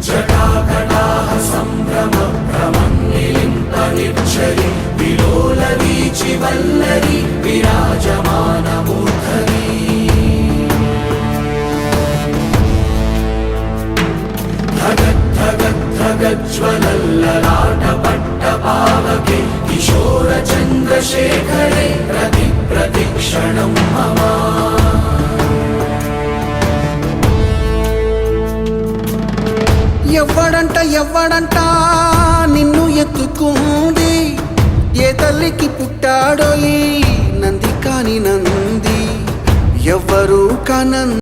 జటాకటాహ సంభ్రమ భ్రమన్నిలింప నిర్ఝరి విలోల వీచి వల్లరి విరాజమాన మూర్ధని ధగద్ధగద్ధగజ్వలల్లలాట పట్టపావకే కిశోర చంద్రశేఖరే ప్రతి ప్రతిక్షణం మమ ఎవ్వడంట నిన్ను ఎత్తుకుంది ఏ తల్లికి పుట్టాడో ఈ నంది కాని నంది ఎవ్వరూ కానంది